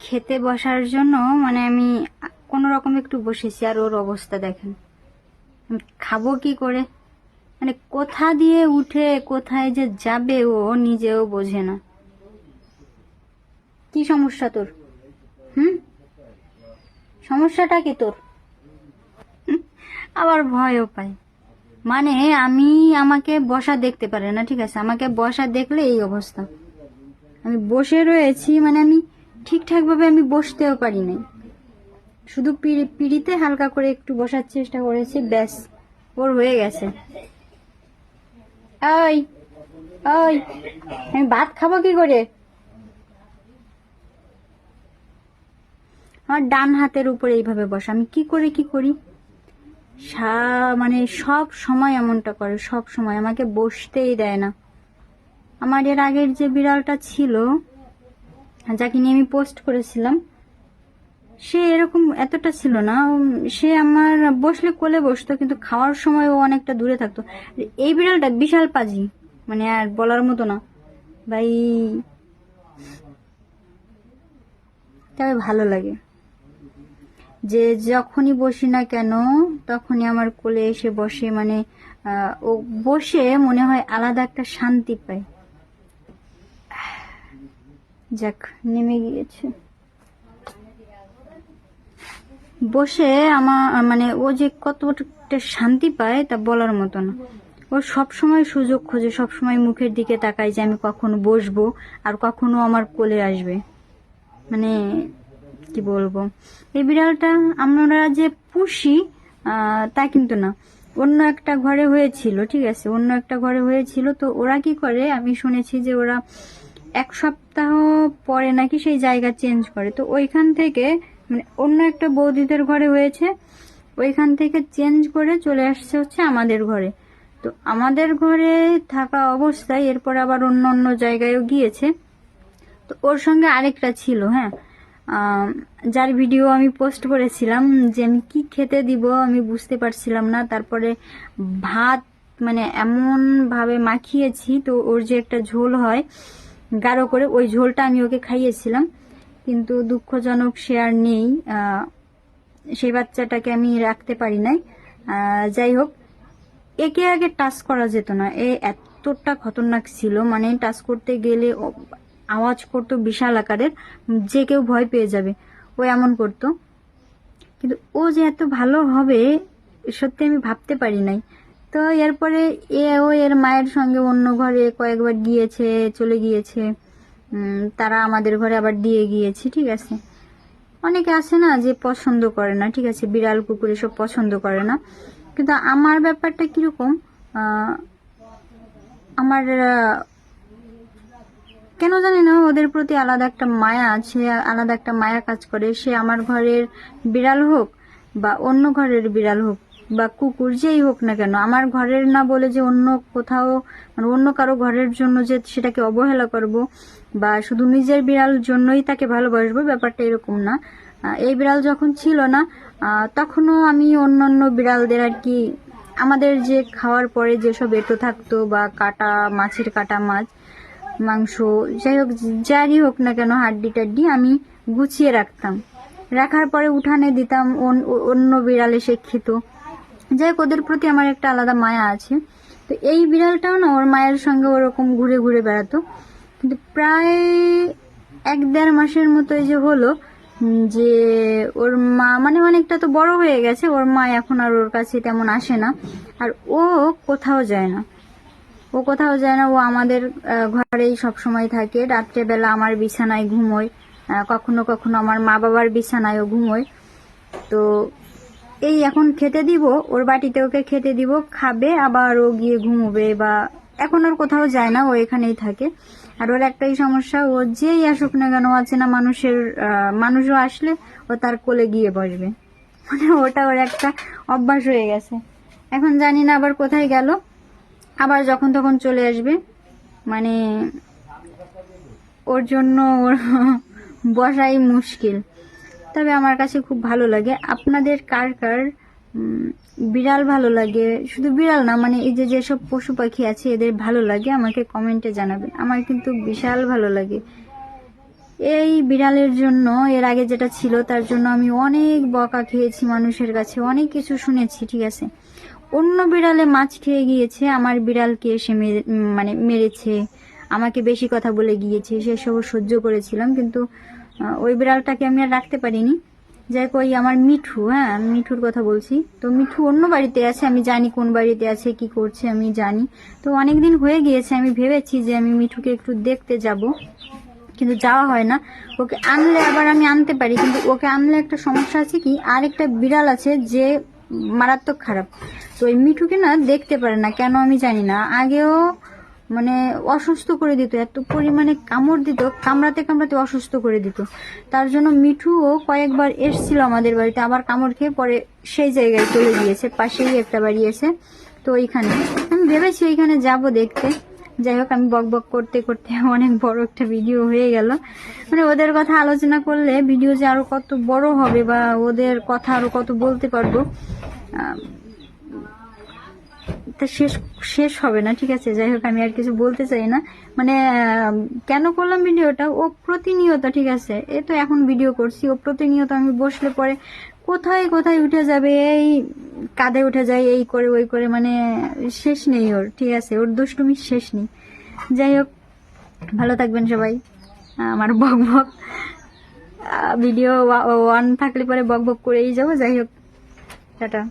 খেতে বসার জন্য মানে আমি কোনো রকম একটু বসেছি, আর ওর অবস্থা দেখেন। আমি খাবো কি করে, মানে কোথা দিয়ে উঠে কোথায় যে যাবে ও নিজেও বোঝে না। কি সমস্যা তোর? সমস্যাটা কি তোর? আবার ভয়ও পাই, মানে আমাকে বসা দেখতে পারে না, ঠিক আছে? আমাকে বসা দেখলে এই অবস্থা। আমি বসে রয়েছি, মানে আমি ঠিকঠাক ভাবে আমি বসতেও পারি নাই, শুধু পিড়িতে হালকা করে একটু বসার চেষ্টা করেছি, ব্যাস ওর হয়ে গেছে। ওই ওই আমি ভাত খাবো কি করে? আমার ডান হাতের উপরে এইভাবে বসা, আমি কি করি মানে সব সময় এমনটা করে, সব সময় আমাকে বসতেই দেয় না। আমার এর আগের যে বিড়ালটা ছিল, যাকে নিয়ে আমি পোস্ট করেছিলাম, সে এরকম এতটা ছিল না। সে আমার বসলে কোলে বসতো, কিন্তু খাওয়ার সময় ও অনেকটা দূরে থাকতো। এই বিড়ালটা বিশাল পাজি, মানে আর বলার মতো না ভাই। তবে ভালো লাগে যে যখনই বসি না কেন তখনই আমার কোলে এসে বসে, মানে ও বসে মনে হয় আলাদা একটা শান্তি পায়। যাক, নেমে গিয়েছে। বসে আমার মানে ও যে কতটা শান্তি পায় তা বলার মতো না। ও সব সময় সুযোগ খোঁজে, সব সময় মুখের দিকে তাকায় যে আমি কখনো বসবো আর কখনো আমার কোলে আসবে। মানে কি বলবো, এই বিড়ালটা আমরা যে পুষি তা কিন্তু না। অন্য একটা ঘরে হয়েছিল, ঠিক আছে, অন্য একটা ঘরে হয়েছিল। তো ওরা কি করে, আমি শুনেছি যে ওরা 1 সপ্তাহ পরে নাকি সেই জায়গা চেঞ্জ করে। তো ওইখান থেকে, মানে অন্য একটা বৌদিদের ঘরে হয়েছে, ওইখান থেকে চেঞ্জ করে চলে আসছে হচ্ছে আমাদের ঘরে। তো আমাদের ঘরে থাকা অবস্থায় এরপর আবার অন্য অন্য জায়গায়ও গিয়েছে। তো ওর সঙ্গে আরেকটা ছিল, হ্যাঁ, যার ভিডিও আমি পোস্ট করেছিলাম যে আমি কি খেতে দিব আমি বুঝতে পারছিলাম না। তারপরে ভাত মানে এমন ভাবে মাখিয়েছি, তো ওর যে একটা ঝোল হয় গাঢ় করে, ওই ঝোলটা আমি ওকে খাইয়েছিলাম, কিন্তু দুঃখজনক সে আর নেই। সেই বাচ্চাটাকে আমি রাখতে পারি নাই। যাই হোক, একে আগে টাচ করা যেত না, এ এতটা খতরনাক ছিল, মানে টাচ করতে গেলে আওয়াজ করতো বিশাল আকারের, যে কেউ ভয় পেয়ে যাবে, ও এমন করতো। কিন্তু ও যে এত ভালো হবে সত্যি আমি ভাবতে পারি নাই। তো এরপরে ও এর মায়ের সঙ্গে অন্য ঘরে কয়েকবার গিয়েছে, চলে গিয়েছে। তারা আমাদের ঘরে আবার দিয়ে গিয়েছে, ঠিক আছে। অনেকে আছে না যে পছন্দ করে না, ঠিক আছে, বিড়াল কুকুর এসব পছন্দ করে না। কিন্তু আমার ব্যাপারটা কিরকম, আমার কেন জানি না ওদের প্রতি আলাদা একটা মায়া আছে, আলাদা একটা মায়া কাজ করে। সে আমার ঘরের বিড়াল হোক বা অন্য ঘরের বিড়াল হোক বা কুকুর, যেই হোক না কেন, আমার ঘরের না বলে যে অন্য কোথাও, মানে অন্য কারো ঘরের জন্য যে সেটাকে অবহেলা করব বা শুধু নিজের বিড়াল জন্যই তাকে ভালোবাসবো, ব্যাপারটা এরকম না। এই বিড়াল যখন ছিল না তখনও আমি অন্যান্য বিড়ালদের আর কি, আমাদের যে খাওয়ার পরে যেসব এঁটো থাকতো বা কাটা মাছের কাটা মাংস, যাই হোক যারই হোক না কেন, হাড্ডি টাড্ডি আমি গুছিয়ে রাখতাম, রাখার পরে উঠানে দিতাম, অন্য বিড়াল এসে খেত। যাই হোক, ওদের প্রতি আমার একটা আলাদা মায়া আছে। তো এই বিড়ালটাও না ওর মায়ের সঙ্গে ওরকম ঘুরে ঘুরে বেড়াতো। কিন্তু প্রায় 1-1.5 মাসের মতো এই যে হলো, যে ওর মা মানে অনেকটা তো বড় হয়ে গেছে, ওর মা এখন আর ওর কাছে তেমন আসে না, আর ও কোথাও যায় না। ও আমাদের ঘরেই সব সময় থাকে। রাত্রেবেলা আমার বিছানায় ঘুমোয়, কখনো কখনো আমার মা বাবার বিছানায়ও ঘুমোয়। তো এই এখন খেতে দিব, ওর বাটিতে ওকে খেতে দিব, খাবে, আবার ও গিয়ে ঘুমোবে, বা এখন আর কোথাও যায় না, ও এখানেই থাকে। আর ওর একটাই সমস্যা, ও যেই আসুক না কেন, আছে না মানুষও আসলে ও তার কোলে গিয়ে বসবে, মানে ওটা ওর একটা অভ্যাস হয়ে গেছে। এখন জানি না আবার কোথায় গেল, আবার যখন তখন চলে আসবে, মানে ওর জন্য ওর বসাই মুশকিল। তবে আমার কাছে খুব ভালো লাগে। আপনাদের কার কার বিড়াল ভালো লাগে? শুধু বিড়াল না, মানে এই যে যেসব পশু পাখি আছে এদের ভালো লাগে, আমাকে কমেন্টে জানাবেন। আমার কিন্তু বিশাল ভালো লাগে। এই বিড়ালের জন্য, এর আগে যেটা ছিল তার জন্য আমি অনেক বকা খেয়েছি মানুষের কাছে, অনেক কিছু শুনেছি, ঠিক আছে। অন্য বিড়ালে মাছ খেয়ে গিয়েছে, আমার বিড়ালকে এসে মানে মেরেছে, আমাকে বেশি কথা বলে গিয়েছে, সেসব সহ্য করেছিলাম, কিন্তু ওই বিড়ালটাকে আমি আর রাখতে পারিনি। যাই হোক, ওই আমার মিঠু, হ্যাঁ আমি মিঠুর কথা বলছি। তো মিঠু অন্য বাড়িতে আছে, আমি জানি কোন বাড়িতে আছে, কি করছে আমি জানি। তো অনেকদিন হয়ে গিয়েছে, আমি ভেবেছি যে আমি মিঠুকে একটু দেখতে যাব, কিন্তু যাওয়া হয় না। ওকে আনলে আবার আমি আনতে পারি, কিন্তু ওকে আনলে একটা সমস্যা আছে কি, আর একটা বিড়াল আছে যে মারাত্মক খারাপ। তো ওই মিঠুকে না দেখতে পারে না কেন আমি জানি না। আগেও মানে অসুস্থ করে দিত, এত পরিমাণে কামড় দিত, কামড়াতে কামড়াতে অসুস্থ করে দিত। তার জন্য মিঠুও কয়েকবার এসছিল আমাদের বাড়িতে, আবার কামড় খেয়ে পরে সেই জায়গায় চলে গিয়েছে, পাশেই একটা বাড়ি আছে। তো ওইখানে আমি ভেবেছি ওইখানে যাব দেখতে। যাই হোক, আমি বক বক করতে করতে অনেক বড় একটা ভিডিও হয়ে গেল। মানে ওদের কথা আলোচনা করলে ভিডিও যে আরো কত বড় হবে, বা ওদের কথা আরো কত বলতে পারবো, তা শেষ শেষ হবে না, ঠিক আছে। যাই হোক, আমি আর কিছু বলতে চাই না। মানে কেন করলাম ভিডিওটা, ও প্রতিনিয়ত, ঠিক আছে, এ তো এখন ভিডিও করছি, ও প্রতিনিয়ত আমি বসলে পরে কোথায় কোথায় উঠে যাবে, এই কাঁধে উঠে যায়, এই করে ওই করে, মানে শেষ নেই ওর, ঠিক আছে, ওর দুষ্টুমির শেষ নেই। যাই হোক, ভালো থাকবেন সবাই। আমার বক বক ভিডিও ওয়ান থাকলে পরে বক বক করেই যাবো। যাই হোক, টাটা।